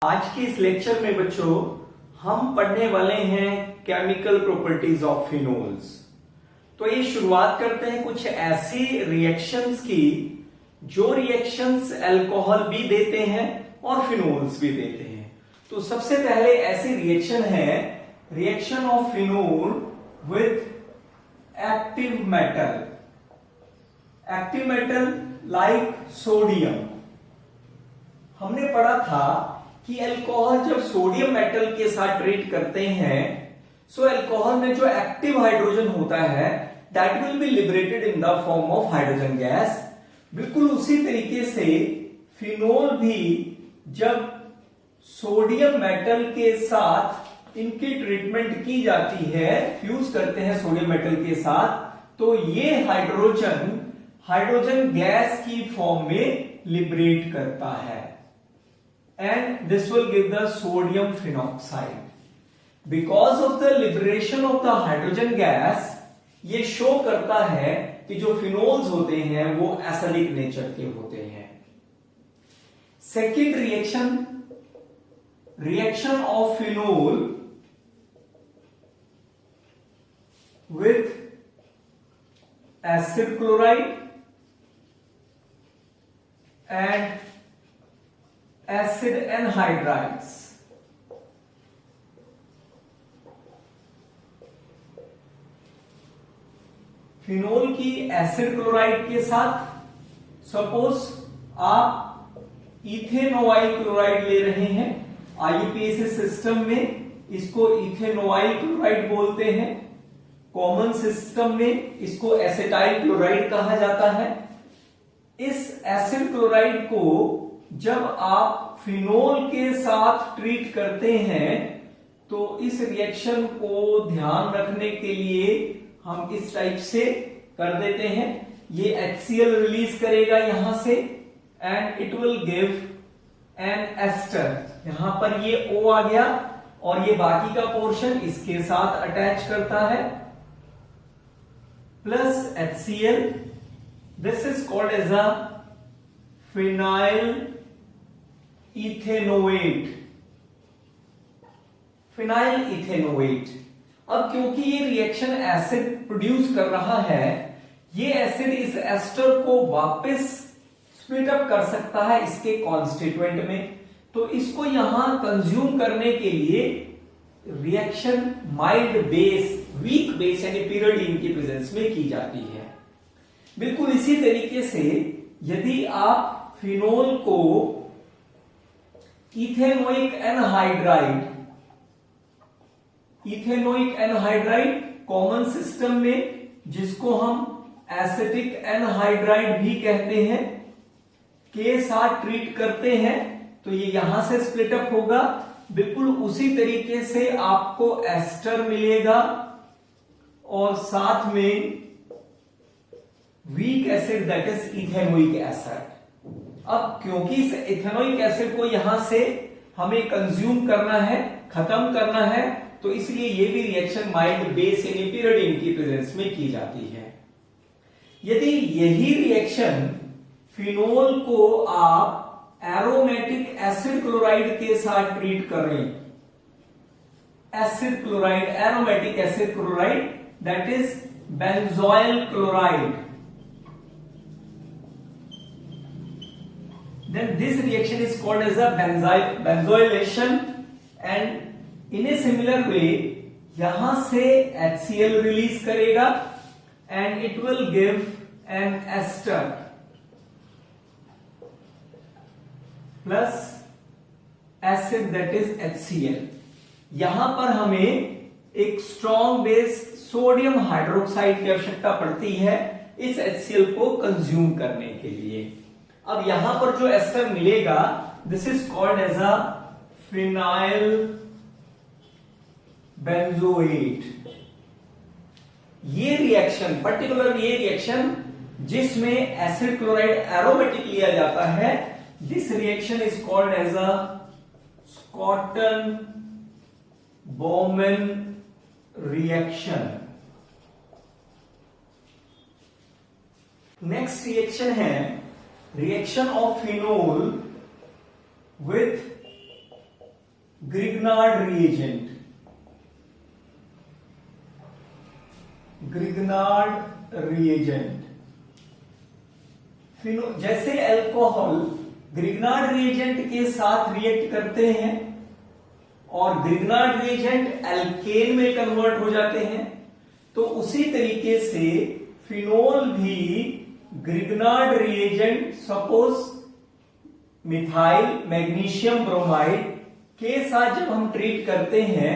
आज के इस लेक्चर में बच्चों हम पढ़ने वाले हैं केमिकल प्रॉपर्टीज ऑफ फिनोल्स। तो ये शुरुआत करते हैं कुछ ऐसी रिएक्शंस की जो रिएक्शंस अल्कोहल भी देते हैं और फिनोल्स भी देते हैं। तो सबसे पहले ऐसी रिएक्शन है reaction of phenol with active metal. Active metal like sodium. हमने पढ़ा था कि अल्कोहल जब सोडियम मेटल के साथ ट्रीट करते हैं सो अल्कोहल में जो एक्टिव हाइड्रोजन होता है that will be liberated in the form of hydrogen gas. बिल्कुल उसी तरीके से फिनोल भी जब सोडियम मेटल के साथ इनकी ट्रीटमेंट की जाती है, फ्यूज करते हैं सोडियम मेटल के साथ, तो ये हाइड्रोजन गैस की फॉर्म में लिबरेट करता है and this will give the sodium phenoxide. Because of the liberation of the hydrogen gas, ये शो करता है कि जो फिनोल्स होते हैं वो एसिडिक नेचर के होते हैं। Second reaction of phenol with acid chloride and acid anhydrides। Phenol की एसिड क्लोराइड के साथ सपोज आप इथेनोइल क्लोराइड ले रहे हैं, आईयूपीएसी सिस्टम में इसको इथेनोइल क्लोराइड बोलते हैं, कॉमन सिस्टम में इसको एसिटाइल क्लोराइड कहा जाता है। इस एसिड क्लोराइड को जब आप फिनोल के साथ ट्रीट करते हैं तो इस रिएक्शन को ध्यान रखने के लिए हम इस टाइप से कर देते हैं। ये HCl रिलीज करेगा यहां से and it will give an ester. यहां पर ये O आ गया और ये बाकी का पोर्शन इसके साथ अटैच करता है plus HCl। This is called as a phenyl ethanoate. Phenyl ethanoate. अब क्योंकि ये रिएक्शन एसिड प्रोड्यूस कर रहा है, ये एसिड इस एस्टर को वापस स्प्लिट अप कर सकता है इसके कॉन्स्टिट्यूएंट में, तो इसको यहां कंज्यूम करने के लिए reaction mild base, weak base यानी पिरिडीन की प्रेजेंस में की जाती है। बिल्कुल इसी तरीके से यदि आप फिनोल को इथेनोइक एनहाइड्राइड कॉमन सिस्टम में जिसको हम एसिटिक एनहाइड्राइड भी कहते हैं के साथ ट्रीट करते हैं तो ये यहां से स्प्लिट अप होगा। बिल्कुल उसी तरीके से आपको एस्टर मिलेगा और साथ में weak acid that is ethanoic acid. अब क्योंकि इस इथेनोइक एसिड को यहां से हमें कंज्यूम करना है, खत्म करना है, तो इसलिए ये भी रिएक्शन माइल्ड बेस यानी पिरिडीन की प्रेजेंस में की जाती है। यदि यही रिएक्शन फिनोल को आप एरोमेटिक एसिड क्लोराइड के साथ ट्रीट करें, acid chloride, aromatic acid chloride that is benzoyl chloride, then this reaction is called as a benzoylation and in a similar way यहां से HCl रिलीज करेगा and it will give an ester plus acid that is HCl। यहां पर हमें एक strong base sodium hydroxide की आवश्यकता पड़ती है इस HCl को कंज्यूम करने के लिए। अब यहां पर जो एस्टर मिलेगा this is called as a phenyl benzoate. ये रिएक्शन, पर्टिकुलर ये रिएक्शन जिसमें एसिड क्लोराइड एरोमेटिक लिया जाता है, this reaction is called as a Schotten Baumann reaction. Next reaction है reaction of phenol with Grignard reagent, Grignard reagent, जैसे alcohol Grignard reagent के साथ रिएक्ट करते हैं और ग्रिग्नार्ड रिएजेंट एल्केन में कन्वर्ट हो जाते हैं, तो उसी तरीके से फिनोल भी Grignard reagent, suppose methyl magnesium bromide के साथ जब हम ट्रीट करते हैं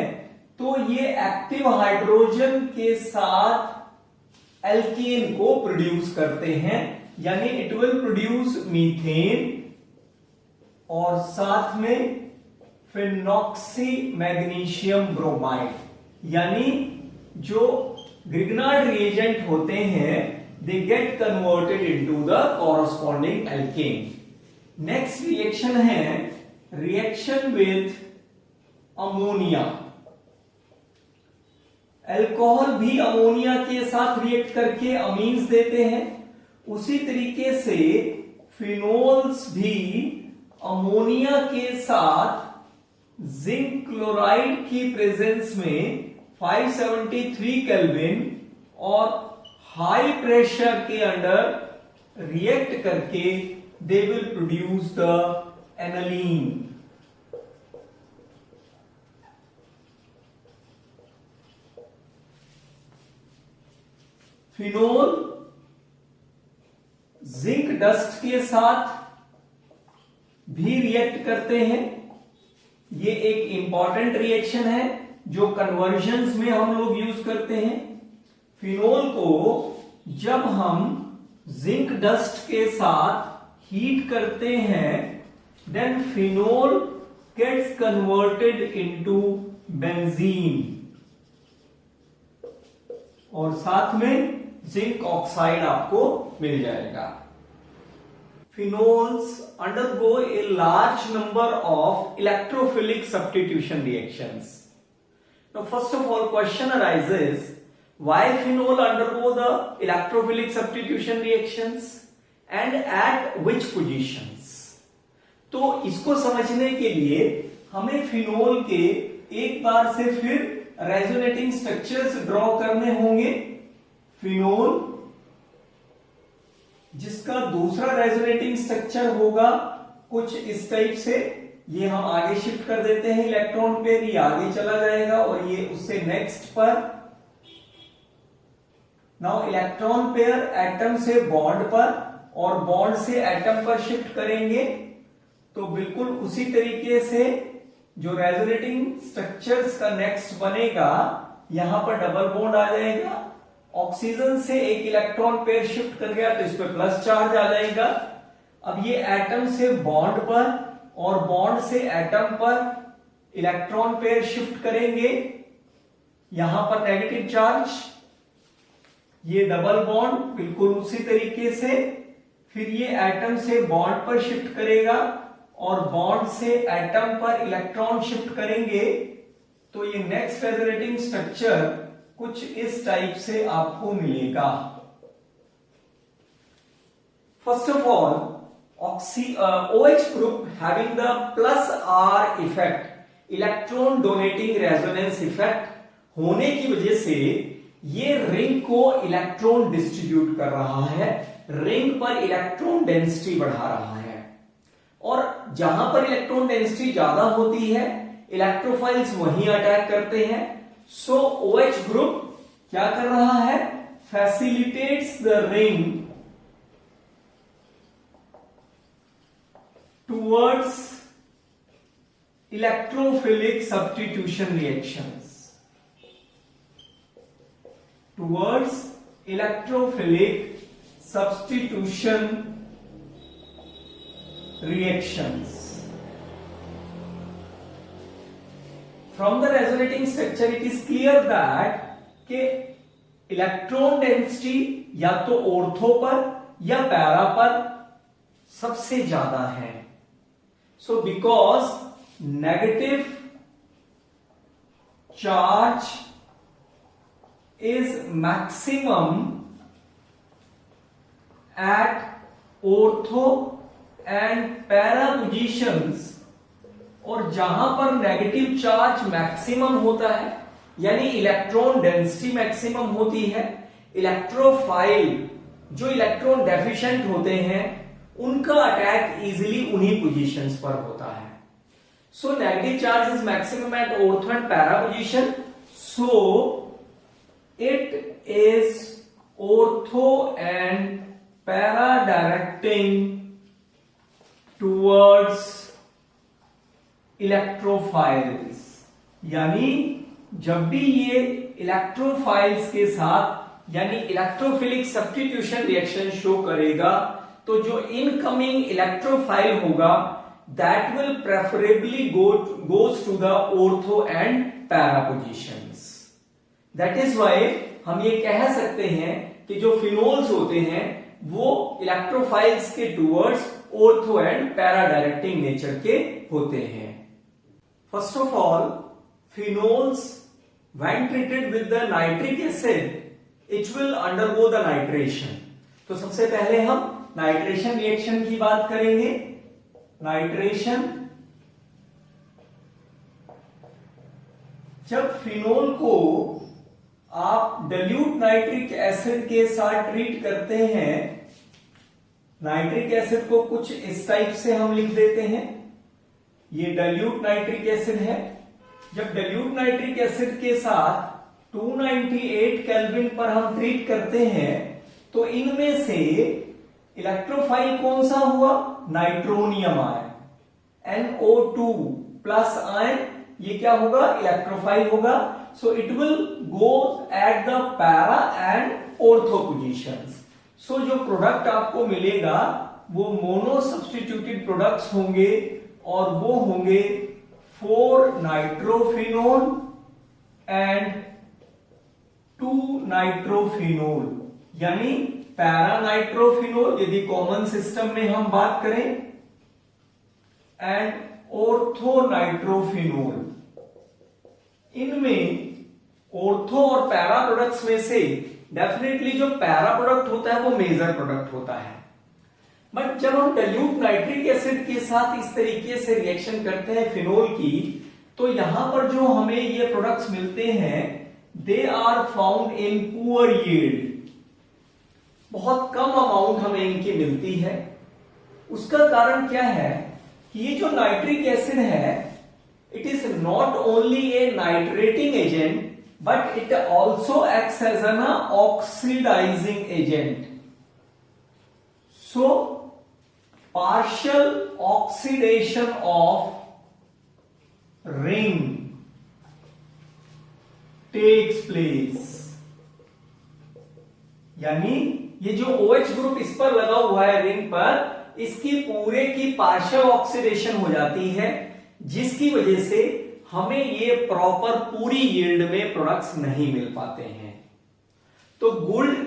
तो ये एक्टिव हाइड्रोजन के साथ एल्केन को प्रोड्यूस करते हैं, यानी इट विल प्रोड्यूस मीथेन और साथ में फिनॉक्सी मैग्नीशियम ब्रोमाइड, यानी जो ग्रिग्नार्ड रिएजेंट होते हैं they get converted into the corresponding alkane. Next reaction है रिएक्शन विथ अमोनिया। अल्कोहल भी अमोनिया के साथ रिएक्ट करके अमीन्स देते हैं, उसी तरीके से फिनोल्स भी अमोनिया के साथ जिंक क्लोराइड की प्रेजेंस में 573 केल्विन और हाई प्रेशर के अंडर रिएक्ट करके they will produce the aniline. Phenol zinc dust के साथ भी रिएक्ट करते हैं। ये एक इंपॉर्टेंट रिएक्शन है जो कन्वर्जन्स में हम लोग यूज करते हैं। फिनोल को जब हम जिंक डस्ट के साथ हीट करते हैं then phenol gets converted into benzene और साथ में जिंक ऑक्साइड आपको मिल जाएगा। Phenols undergo a large number of electrophilic substitution reactions. Now, first of all, question arises: why phenol undergo the electrophilic substitution reactions and at which positions? तो इसको समझने के लिए हमें फिनोल के एक बार से फिर रेजोनेटिंग स्ट्रक्चर्स ड्रॉ करने होंगे। फिनोल जिसका दूसरा रेजोनेटिंग स्ट्रक्चर होगा कुछ इस टाइप से, ये हम आगे शिफ्ट कर देते हैं इलेक्ट्रॉन पेयर, ये आगे चला जाएगा और ये उससे नेक्स्ट पर। नाउ इलेक्ट्रॉन पेयर एटम से बॉन्ड पर और बॉन्ड से एटम पर शिफ्ट करेंगे, तो बिल्कुल उसी तरीके से जो रेजोनेटिंग स्ट्रक्चर्स का नेक्स्ट बनेगा, यहां पर डबल बॉन्ड आ जाएगा। ऑक्सीजन से एक इलेक्ट्रॉन पेयर शिफ्ट कर गया तो इस पर प्लस चार्ज आ जाएगा। अब ये एटम से बॉन्ड पर और बॉन्ड से एटम पर इलेक्ट्रॉन पेयर शिफ्ट करेंगे, यहां पर नेगेटिव चार्ज, ये डबल बॉन्ड बिल्कुल उसी तरीके से। फिर ये एटम से बॉन्ड पर शिफ्ट करेगा और बॉन्ड से एटम पर इलेक्ट्रॉन शिफ्ट करेंगे, तो ये नेक्स्ट रेजोनेटिंग स्ट्रक्चर कुछ इस टाइप से आपको मिलेगा। First of all, OH group having the plus R effect, electron donating resonance effect होने की वजह से ये रिंग को इलेक्ट्रॉन डिस्ट्रीब्यूट कर रहा है, रिंग पर इलेक्ट्रॉन डेंसिटी बढ़ा रहा है, और जहां पर इलेक्ट्रॉन डेंसिटी ज्यादा होती है इलेक्ट्रोफाइल्स वहीं अटैक करते हैं। सो OH ग्रुप क्या कर रहा है, facilitates the ring towards electrophilic substitution reactions, towards electrophilic substitution reactions. From the resonating structure it is clear that कि इलेक्ट्रॉन डेंसिटी या तो ऑर्थो पर या पैरा पर सबसे ज्यादा है। So because negative charge is maximum at ortho and para positions और जहां पर नेगेटिव चार्ज मैक्सिमम होता है, यानी इलेक्ट्रॉन डेंसिटी मैक्सिमम होती है, इलेक्ट्रोफाइल जो इलेक्ट्रॉन डेफिशिएंट होते हैं उनका अटैक इजीली उन्हीं पोजीशंस पर होता है। So negative charge is maximum at ortho and para position, so it is ortho and para directing towards electrophiles, यानी जब भी ये इलेक्ट्रोफाइल्स के साथ यानी इलेक्ट्रोफिलिक सब्स्टिट्यूशन रिएक्शन शो करेगा, तो जो इनकमिंग इलेक्ट्रोफाइल होगा that will preferably goes to the ortho and para positions. That is why हम ये कह सकते हैं कि जो फिनोल्स होते हैं वो इलेक्ट्रोफाइल्स के towards ortho and para directing nature के होते हैं। First of all, phenols when treated with the nitric acid it will undergo the nitration। तो सबसे पहले हम नाइट्रेशन रिएक्शन की बात करेंगे। नाइट्रेशन, जब फिनोल को आप डाइल्यूट नाइट्रिक एसिड के साथ ट्रीट करते हैं, नाइट्रिक एसिड को कुछ इस टाइप से हम लिख देते हैं, ये डाइल्यूट नाइट्रिक एसिड है। जब डाइल्यूट नाइट्रिक एसिड के साथ 298 केल्विन पर हम ट्रीट करते हैं तो इनमें से इलेक्ट्रोफाइल कौन सा हुआ? Nitronium ion, NO2 plus ion, ये क्या होगा? इलेक्ट्रोफाइल होगा। So it will go at the para and ortho positions. सो जो प्रोडक्ट आपको मिलेगा वो मोनो सब्स्टिट्यूटेड प्रोडक्ट्स होंगे और वो होंगे 4 नाइट्रोफिनोल एंड 2 नाइट्रोफिनोल, यानी पैरा नाइट्रोफिनोल यदि कॉमन सिस्टम में हम बात करें, एंड ऑर्थो नाइट्रोफिनोल। इनमें ऑर्थो और पैरा प्रोडक्ट्स में से डेफिनेटली जो पैरा प्रोडक्ट होता है वो मेजर प्रोडक्ट होता है। बट जब हम डाइल्यूट नाइट्रिक एसिड के साथ इस तरीके से रिएक्शन करते हैं फिनोल की, तो यहां पर जो हमें ये प्रोडक्ट्स मिलते हैं they are found in poor yield, बहुत कम अमाउंट हमें इनकी मिलती है। उसका कारण क्या है कि ये जो नाइट्रिक एसिड है it is not only a nitrating agent but it also acts as an oxidizing agent. So partial oxidation of ring takes place, यानी ये जो OH ग्रुप इस पर लगा हुआ है रिंग पर, इसकी पूरे की पार्शियल ऑक्सीडेशन हो जाती है, जिसकी वजह से हमें ये प्रॉपर पूरी यील्ड में प्रोडक्ट्स नहीं मिल पाते हैं। तो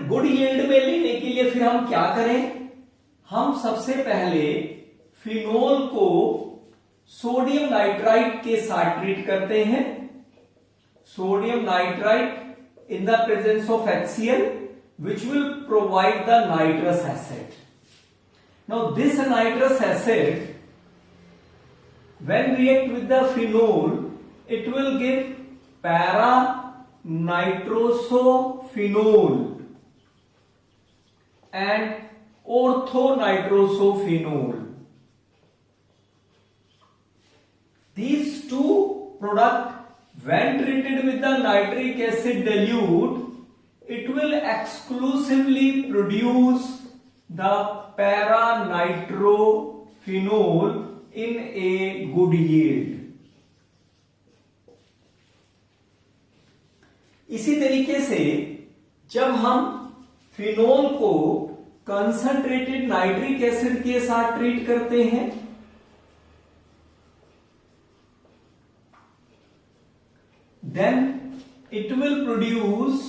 गुड यील्ड में लेने के लिए फिर हम क्या करें? हम सबसे पहले फिनोल को सोडियम नाइट्राइट के साथ ट्रीट करते हैं। Sodium nitrite in the presence of HCl which will provide the nitrous acid. Now this nitrous acid when react with the phenol it will give para nitrosophenol and orthonitrosophenol. These two products when treated with the nitric acid dilute it will exclusively produce the para nitrophenol in a good yield. इसी तरीके से जब हम phenol को concentrated nitric acid के साथ treat करते हैं, then it will produce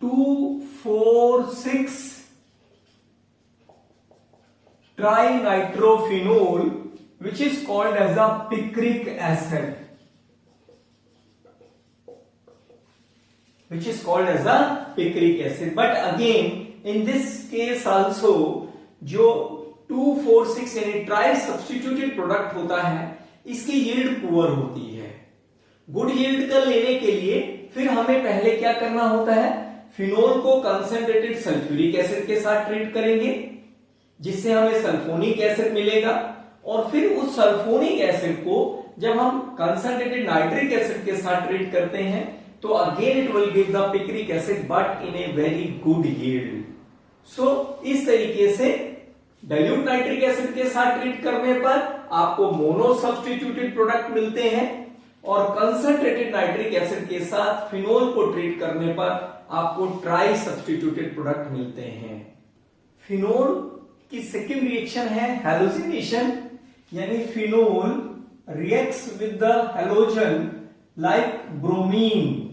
2,4,6 trinitrophenol which is called as a picric acid, which is called as a picric acid. But again in this case also जो 2,4,6 यानी ट्राई सब्स्टिट्यूटेड प्रोडक्ट होता है, इसकी yield poor होती है। Good yield का लेने के लिए फिर हमें पहले क्या करना होता है, फिनोल को कंसंट्रेटेड सल्फ्यूरिक एसिड के साथ ट्रीट करेंगे जिससे हमें सल्फोनिक एसिड मिलेगा, और फिर उस सल्फोनिक एसिड को जब हम कंसंट्रेटेड नाइट्रिक एसिड के साथ ट्रीट करते हैं तो again it will give the picric acid but in a very good yield. So इस तरीके से डाइल्यूट नाइट्रिक एसिड के साथ ट्रीट करने पर आपको मोनो सब्स्टिट्यूटेड प्रोडक्ट मिलते हैं, और कंसंट्रेटेड नाइट्रिक एसिड के साथ फिनोल को ट्रीट करने पर आपको ट्राई सब्स्टिट्यूटेड प्रोडक्ट मिलते हैं। फिनोल की सेकेंड रिएक्शन है हैलोजिनेशन, यानी phenol reacts with the halogen like bromine.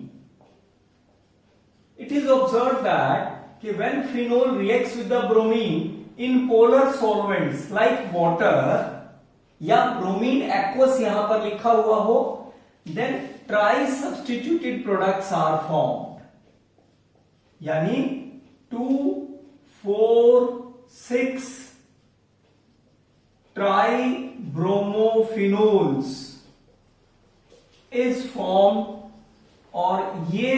It is observed that when phenol reacts with the bromine in polar solvents like water या bromine aqueous यहां पर लिखा हुआ हो, then tri-substituted products are formed, यानी 2,4,6 tribromophenol is formed, और ये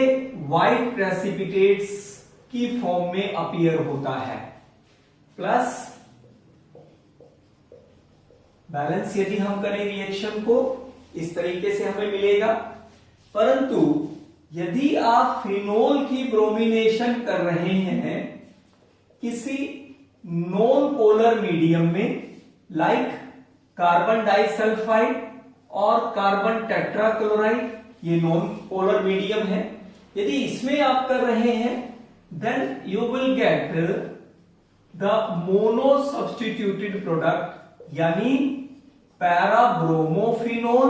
white precipitates की फॉर्म में अपीयर होता है। प्लस बैलेंस यदि हम करें रिएक्शन को इस तरीके से हमें मिलेगा, परंतु यदि आप फिनोल की ब्रोमिनेशन कर रहे हैं किसी नॉन पोलर मीडियम में लाइक कार्बन डाइसल्फाइड और कार्बन टेट्राक्लोराइड, ये नॉन पोलर मीडियम है, यदि इसमें आप कर रहे हैं then you will get the mono substituted product, यानी parabromophenol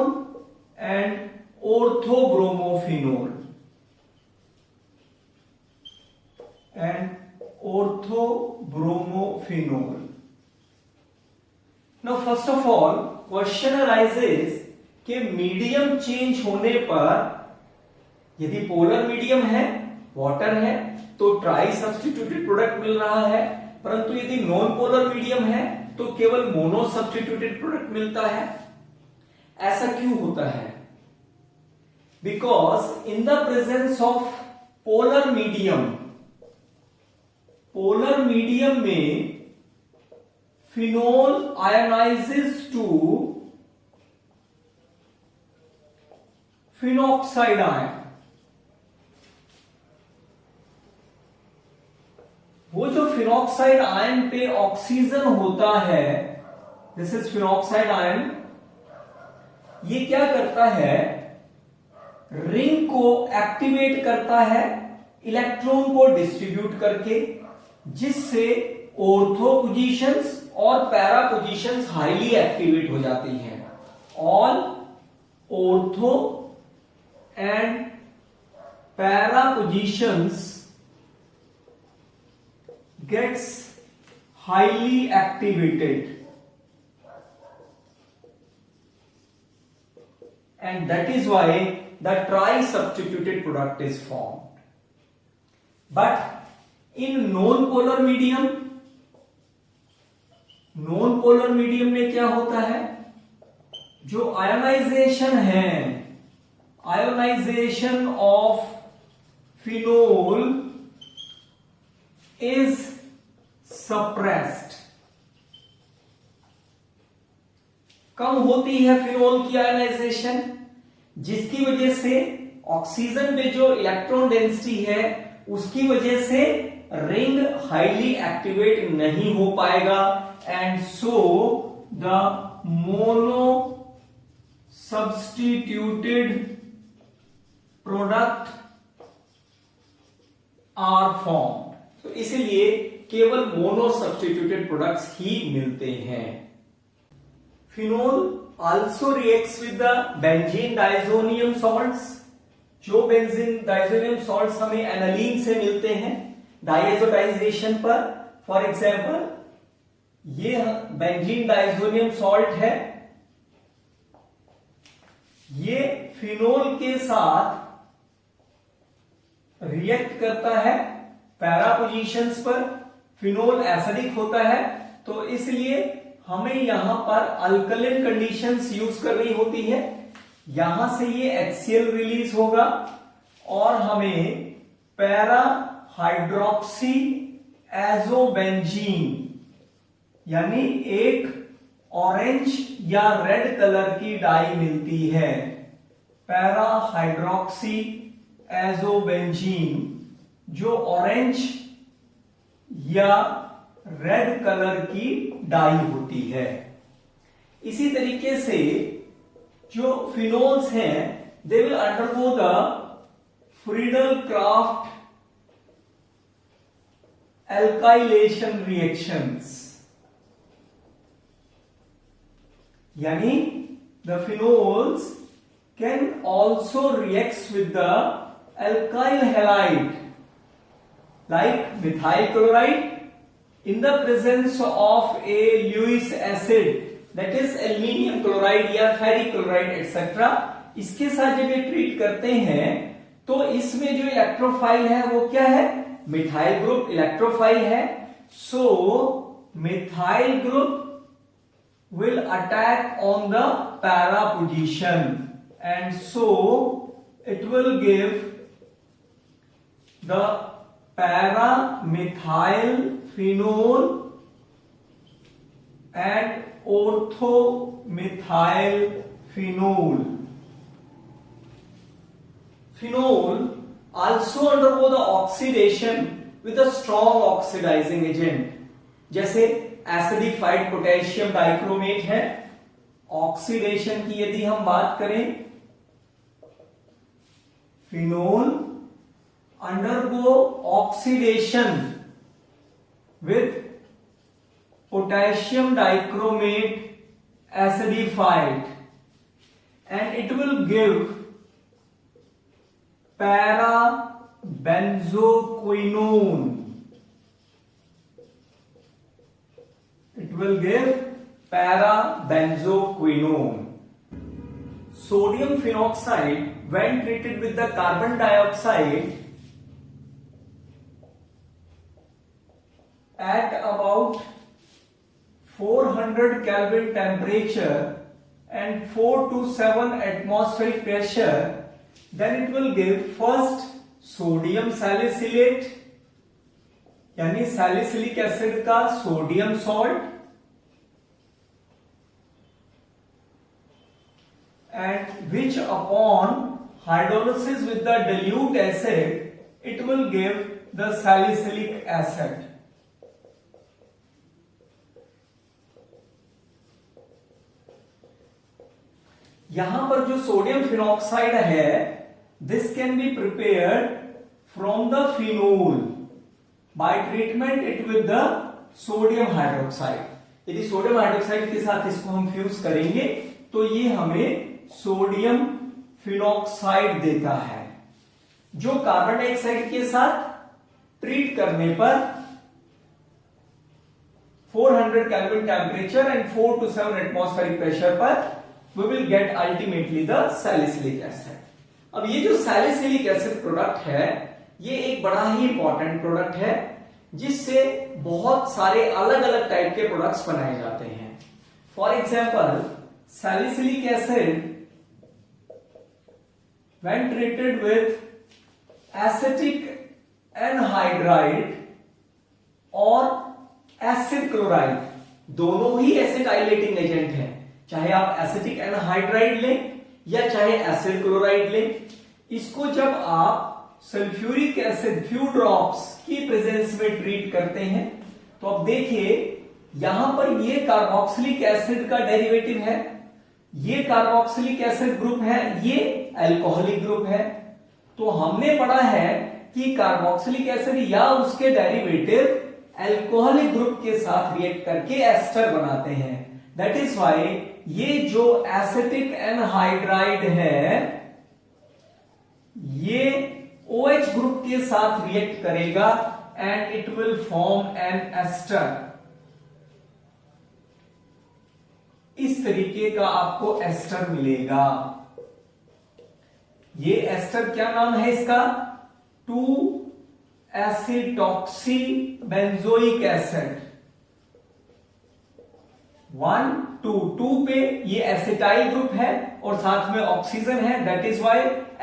and orthobromophenol Now first of all question arises कि मीडियम चेंज होने पर यदि पोलर मीडियम है, वाटर है, तो ट्राई सब्स्टिट्यूटेड प्रोडक्ट मिल रहा है, परंतु यदि नॉन पोलर मीडियम है तो केवल मोनो सब्स्टिट्यूटेड प्रोडक्ट मिलता है। ऐसा क्यों होता है? Because in the presence of polar medium में phenol ionises to phenoxide ion. वो जो फिनॉक्साइड आयन पे ऑक्सीजन होता है, दिस इज फिनॉक्साइड आयन, ये क्या करता है, रिंग को एक्टिवेट करता है इलेक्ट्रॉन को डिस्ट्रीब्यूट करके, जिससे ऑर्थो पोजीशंस और पैरा पोजीशंस हाईली एक्टिवेट हो जाती हैं। All ortho and para positions gets highly activated, and that is why the tri-substituted product is formed. But in non-polar medium में क्या होता है, जो आयोनाइजेशन है, ionisation of phenol is suppressed, कम होती है फिनोल की आयोनाइजेशन, जिसकी वजह से ऑक्सीजन में जो इलेक्ट्रॉन डेंसिटी है उसकी वजह से रिंग हाईली एक्टिवेट नहीं हो पाएगा, and so the mono substituted product are form. तो इसलिए केवल मोनो सब्स्टिट्यूटेड प्रोडक्ट्स ही मिलते हैं। Phenol also reacts with the benzene diazonium salts. जो बेंजीन डाइजोनियम सॉल्ट्स हमें एनालीन से मिलते हैं डाइएजोटाइजेशन पर। फॉर एग्जाम्पल ये बेंजीन डाइजोनियम सॉल्ट है, ये फिनोल के साथ रिएक्ट करता है पैरा पोजीशंस पर, फिनोल एसिडिक होता है, तो तो इसलिए हमें यहां पर अल्कलिन कंडीशंस यूज करनी होती है। यहां से ये HCl रिलीज होगा और हमें पैरा हाइड्रोक्सी एजोबेंजीन यानी एक ऑरेंज या रेड कलर की डाई मिलती है। पैरा हाइड्रोक्सी एजोबेंजीन जो ऑरेंज या रेड कलर की डाई होती है। इसी तरीके से जो फिनोल्स हैं they will undergo the Friedel Crafts alkylation reactions, यानी the phenols can also reacts with the alkyl halide like methyl chloride in the presence of a Lewis acid, that is aluminium chloride या ferric chloride etc. इसके साथ जब ये treat करते हैं तो इसमें जो इलेक्ट्रोफाइल है वो क्या है, मिथाइल ग्रुप इलेक्ट्रोफाइल है। So methyl group will attack on the para position and so it will give the para methyl phenol and ortho methyl phenol. Phenol also undergo the oxidation with a strong oxidizing agent, जैसे acidified potassium dichromate है। Oxidation की यदि हम बात करें, phenol undergo oxidation with potassium dichromate acidified and it will give para benzoquinone. It will give para-benzoquinone. Sodium phenoxide, when treated with the carbon dioxide at about 400 Kelvin temperature and 4 to 7 atmospheric pressure, then it will give first sodium salicylate यानी salicylic acid का sodium salt and which upon hydrolysis with the dilute acid it will give the salicylic acid. यहां पर जो sodium phenoxide है this can be prepared from the phenol by treatment it with the sodium hydroxide. यदि sodium hydroxide के साथ इसको हम fuse करेंगे तो ये हमें सोडियम फिनॉक्साइड देता है, जो कार्बन डाइऑक्साइड के साथ ट्रीट करने पर 400 kelvin temperature and 4 to 7 atmospheric pressure पर we will get ultimately the salicylic acid. अब ये जो सैलिसिलिक एसिड प्रोडक्ट है ये एक बड़ा ही इंपॉर्टेंट प्रोडक्ट है जिससे बहुत सारे अलग अलग टाइप के प्रोडक्ट्स बनाए जाते हैं। For example salicylic acid when treated with acetic anhydride और एसिड क्लोराइड, दोनों ही एसिटाइलेटिंग एजेंट हैं, चाहे आप एसिटिक एनहाइड्राइड लें या चाहे एसिड क्लोराइड लें। इसको जब आप सल्फ्यूरिक एसिड फ्यू ड्रॉप्स की प्रेजेंस में ट्रीट करते हैं तो अब देखिए यहां पर ये कार्बोक्सिलिक एसिड का डेरिवेटिव है, ये कार्बोक्सिलिक एसिड ग्रुप है, ये अल्कोहलिक ग्रुप है। तो हमने पढ़ा है कि कार्बोक्सिलिक एसिड या उसके डेरिवेटिव अल्कोहलिक ग्रुप के साथ रिएक्ट करके एस्टर बनाते हैं। दैट इज व्हाई ये जो एसिटिक एनहाइड्राइड है ये OH ग्रुप के साथ रिएक्ट करेगा and it will form an ester. इस तरीके का आपको एस्टर मिलेगा। ये एस्टर क्या नाम है इसका, 2 एसिटॉक्सी बेंजोइक एसिड। 1 2 पे ये एसिटाइल ग्रुप है और साथ में ऑक्सीजन है, that is why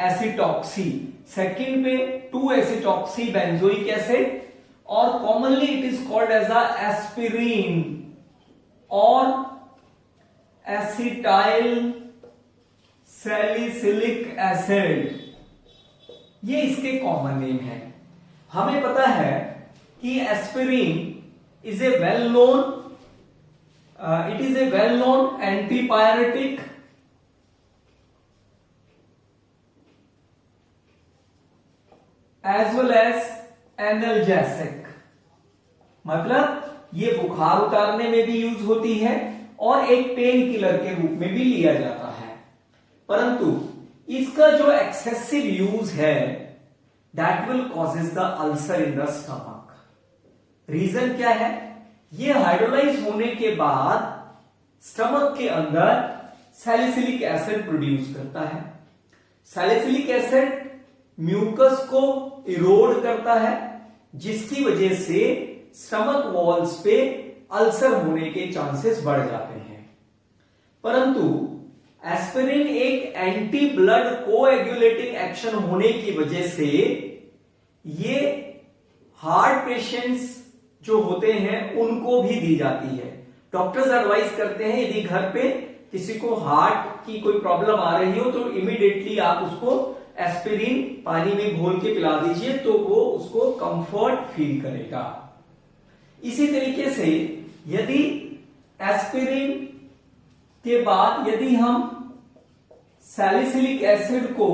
acetoxy. Second पे 2 एसिटॉक्सी बेंजोइक एसिड, और commonly it is called as a aspirin और एसिटाइल सैलिसिलिक एसिड, ये इसके कॉमन नेम है। हमें पता है कि aspirin is a well known, it is a well known antipyretic as well as analgesic, मतलब ये बुखार उतारने में भी यूज होती है और एक पेन किलर के रूप में भी लिया जाता है। परंतु इसका जो एक्सेसिव यूज है that will causes the ulcer in the stomach. Reason क्या है? ये हाइड्रोलाइज होने के बाद स्टमक के अंदर सैलिसिलिक एसिड प्रोड्यूस करता है। सैलिसिलिक एसिड म्यूकस को इरोड करता है, जिसकी वजह से स्टमक वॉल्स पे अल्सर होने के चांसेस बढ़ जाते हैं। परंतु एस्पिरिन एक एंटी ब्लड कोएगुलेटिंग एक्शन होने की वजह से ये हार्ट पेशेंट्स जो होते हैं उनको भी दी जाती है। डॉक्टर्स एडवाइस करते हैं यदि घर पे किसी को हार्ट की कोई प्रॉब्लम आ रही हो तो इमीडिएटली आप उसको एस्पिरिन पानी में घोल के पिला दीजिए, तो वो उसको कंफर्ट फील करेगा। इसी तरीके से यदि एस्पिरिन के बाद यदि हम सैलिसिलिक एसिड को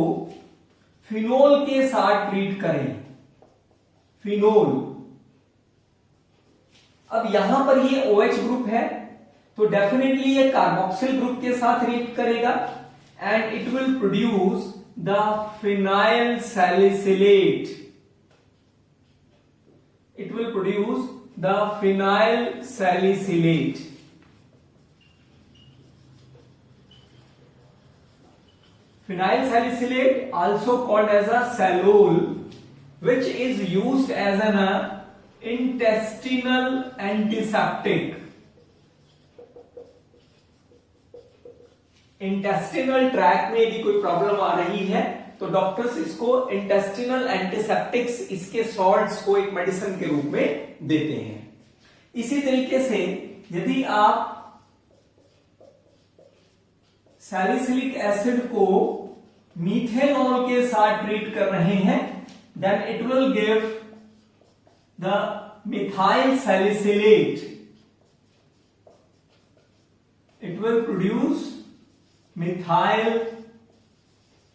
फिनोल के साथ ट्रीट करें, फिनोल, अब यहां पर ये OH ग्रुप है तो डेफिनेटली ये कार्बोक्सिल ग्रुप के साथ रिएक्ट करेगा and it will produce the phenyl salicylate. It will produce the phenyl salicylate. Phenyl salicylate, also called as a Salol, which is used as an intestinal antiseptic. Intestinal track में यदि कोई problem आ रही है तो doctors इसको intestinal antiseptics, इसके salts को एक मेडिसिन के रूप में देते हैं। इसी तरीके से यदि आप सैलिसिलिक एसिड को मीथेनॉल के साथ ट्रीट कर रहे हैं, then it will give the methyl salicylate. It will produce methyl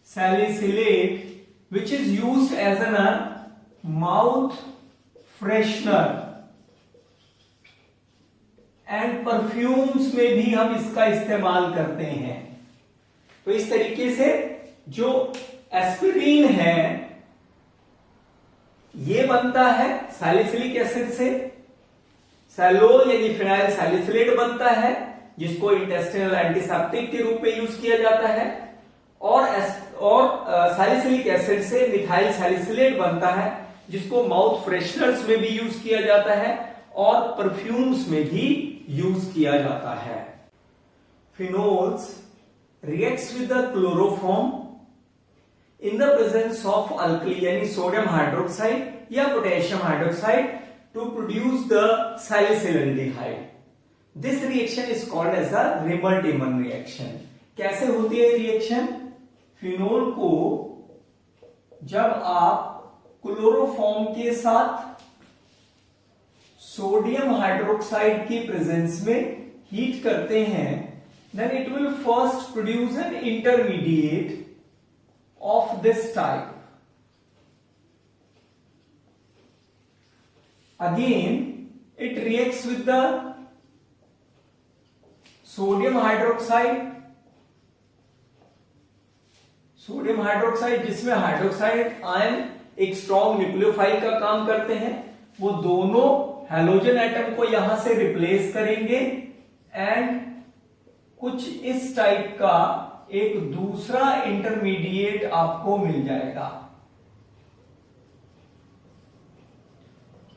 salicylate, which is used as a mouth freshener and perfumes में भी हम इसका इस्तेमाल करते हैं। तो इस तरीके से जो एस्पिरिन है ये बनता है सैलिसिलिक एसिड से, सैलोल यानी फिनाइल सैलिसिलेट बनता है जिसको इंटेस्टिनल एंटीसेप्टिक के रूप में यूज किया जाता है, और सैलिसिलिक एसिड से मिथाइल सैलिसिलेट बनता है जिसको माउथ फ्रेशनर्स में भी यूज किया जाता है और परफ्यूम्स में भी यूज किया जाता है। Phenols reacts with the chloroform in the presence of alkali यानी सोडियम हाइड्रोक्साइड या potassium hydroxide to produce the salicylaldehyde. This reaction is called as a Reimer Tiemann reaction. कैसे होती है रिएक्शन? फिनोल को जब आप क्लोरोफॉर्म के साथ सोडियम हाइड्रोक्साइड की प्रेजेंस में हीट करते हैं, then it will first produce an intermediate of this type. Again it reacts with the sodium hydroxide जिसमें हाइड्रोक्साइड आयन एक स्ट्रॉन्ग न्यूक्लियोफाइल का काम करते हैं, वो दोनों हैलोजन एटम को यहां से रिप्लेस करेंगे एंड कुछ इस टाइप का एक दूसरा इंटरमीडिएट आपको मिल जाएगा।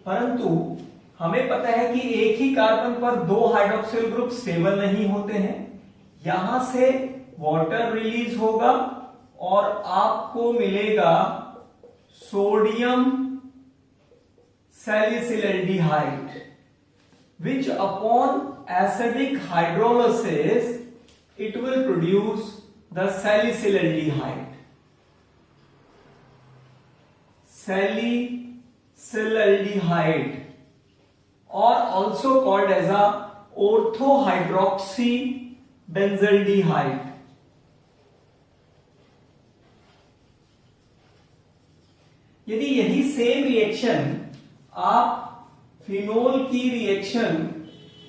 परंतु हमें पता है कि एक ही कार्बन पर दो हाइड्रोक्सिल ग्रुप स्टेबल नहीं होते हैं। यहां से वाटर रिलीज होगा और आपको मिलेगा sodium सैलिसिलएल्डिहाइड, which upon acidic hydrolysis it will produce the salicylaldehyde. Salicylaldehyde, or also called as a orthohydroxybenzaldehyde. यदि यही सेम रिएक्शन आप फिनोल की रिएक्शन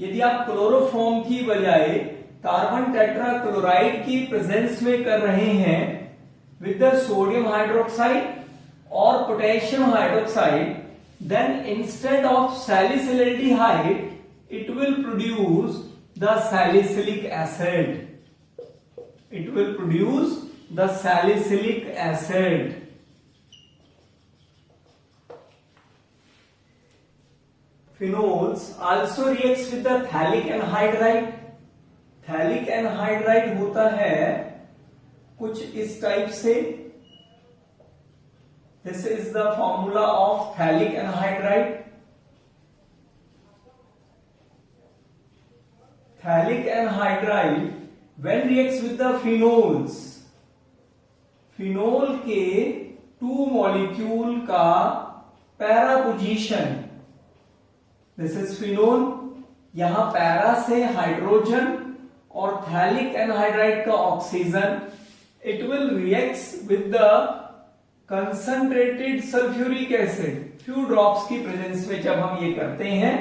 यदि आप क्लोरोफॉर्म की बजाय कार्बन टेट्राक्लोराइड की प्रेजेंस में कर रहे हैं विद द सोडियम हाइड्रोक्साइड और potassium hydroxide, then instead of salicylaldehyde it will produce the salicylic acid. It will produce the salicylic acid. Phenols also reacts with the phthalic anhydride. Phthalic anhydride होता है कुछ इस type से। This is the formula of phthalic anhydride. Phthalic anhydride when reacts with the phenols, phenol के 2 molecule का para position, this is phenol, यहां para से hydrogen और थैलिक एनहाइड्राइड का oxygen, it will reacts with the concentrated sulphuric acid. Few drops की presence में जब हम ये करते हैं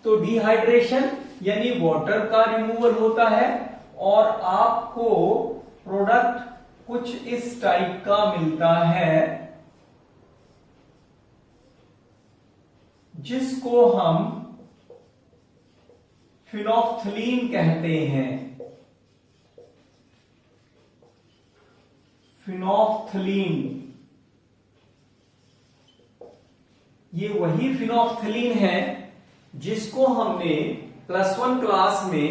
तो डिहाइड्रेशन यानी वाटर का रिमूवल होता है और आपको प्रोडक्ट कुछ इस टाइप का मिलता है जिसको हम फिनोफ्थलीन कहते हैं। फिनोफ्थलीन, ये वही फिनोफ्थलीन है जिसको हमने +1 क्लास में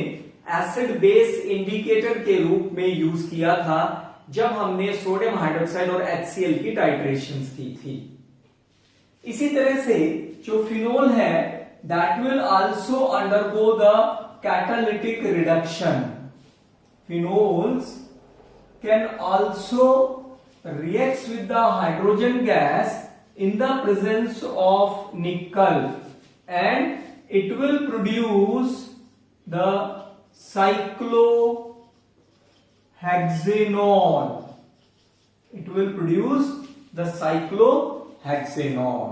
एसिड बेस इंडिकेटर के रूप में यूज किया था जब हमने सोडियम हाइड्रोक्साइड और HCl की टाइट्रेशंस की थी। इसी तरह से जो फिनोल है that will also undergo the catalytic reduction. Phenols can also react with the hydrogen gas in the presence of nickel and it will produce the cyclohexanol. It will produce the cyclohexanol.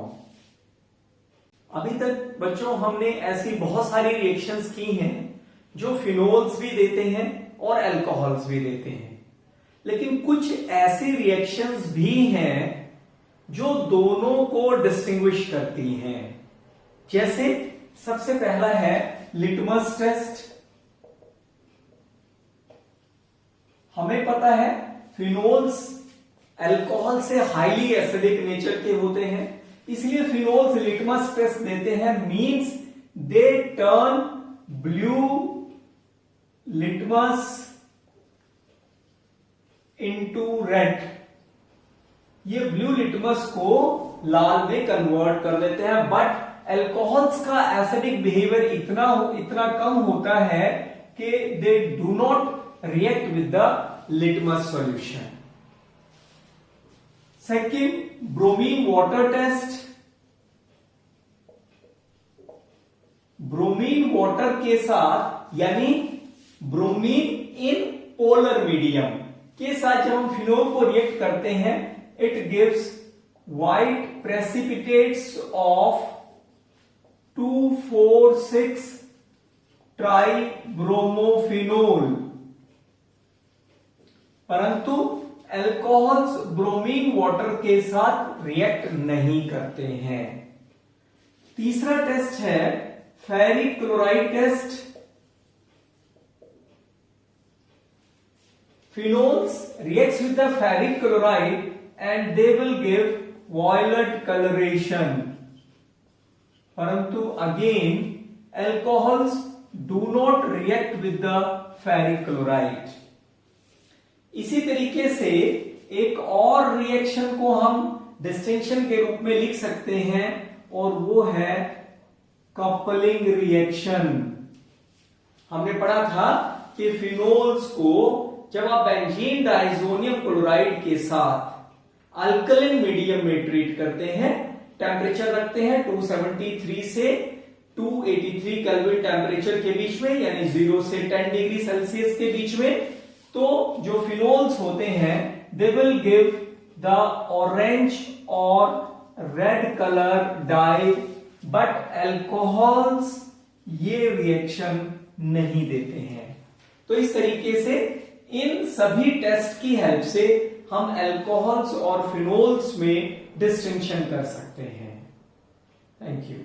अभी तक बच्चों हमने ऐसी बहुत सारी reactions की हैं जो फिनोल्स भी देते हैं और अल्कोहल्स भी देते हैं, लेकिन कुछ ऐसी रिएक्शंस भी हैं जो दोनों को डिस्टिंग्विश करती हैं। जैसे सबसे पहला है लिटमस टेस्ट। हमें पता है फिनोल्स अल्कोहल से हाईली एसिडिक नेचर के होते हैं, इसलिए फिनोल्स लिटमस टेस्ट देते हैं, means they turn blue litmus into red. ये ब्लू लिटमस को लाल में कन्वर्ट कर देते हैं, बट अल्कोहल्स का एसिडिक बिहेवियर इतना कम होता है कि they do not react with the litmus solution. Second, bromine water test. Bromine water के साथ यानी ब्रोमीन इन पोलर मीडियम के साथ जब हम फिनोल को रिएक्ट करते हैं, it gives white precipitates of 2,4,6 ट्राइब्रोमोफिनोल। परंतु अल्कोहल्स ब्रोमीन वाटर के साथ रिएक्ट नहीं करते हैं। तीसरा टेस्ट है ferric chloride test. Phenols reacts with the ferric chloride and they will give violet coloration. परंतु again alcohols do not react with the ferric chloride. इसी तरीके से एक और रिएक्शन को हम डिस्टिंक्शन के रूप में लिख सकते हैं और वो है कपलिंग रिएक्शन। हमने पढ़ा था कि फिनोल्स को जब आप बेंजीन डाइजोनियम क्लोराइड के साथ अल्कलिन मीडियम में ट्रीट करते हैं, टेम्परेचर रखते हैं 273 से 283 केल्विन टेम्परेचर के बीच में, यानी 0 से 10 डिग्री सेल्सियस के बीच में, तो जो फिनोल्स होते हैं they will give the orange और red colour dye, but alcohols ये रिएक्शन नहीं देते हैं। तो इस तरीके से इन सभी टेस्ट की हेल्प से हम एल्कोहल्स और फिनोल्स में डिस्टिंक्शन कर सकते हैं। Thank you.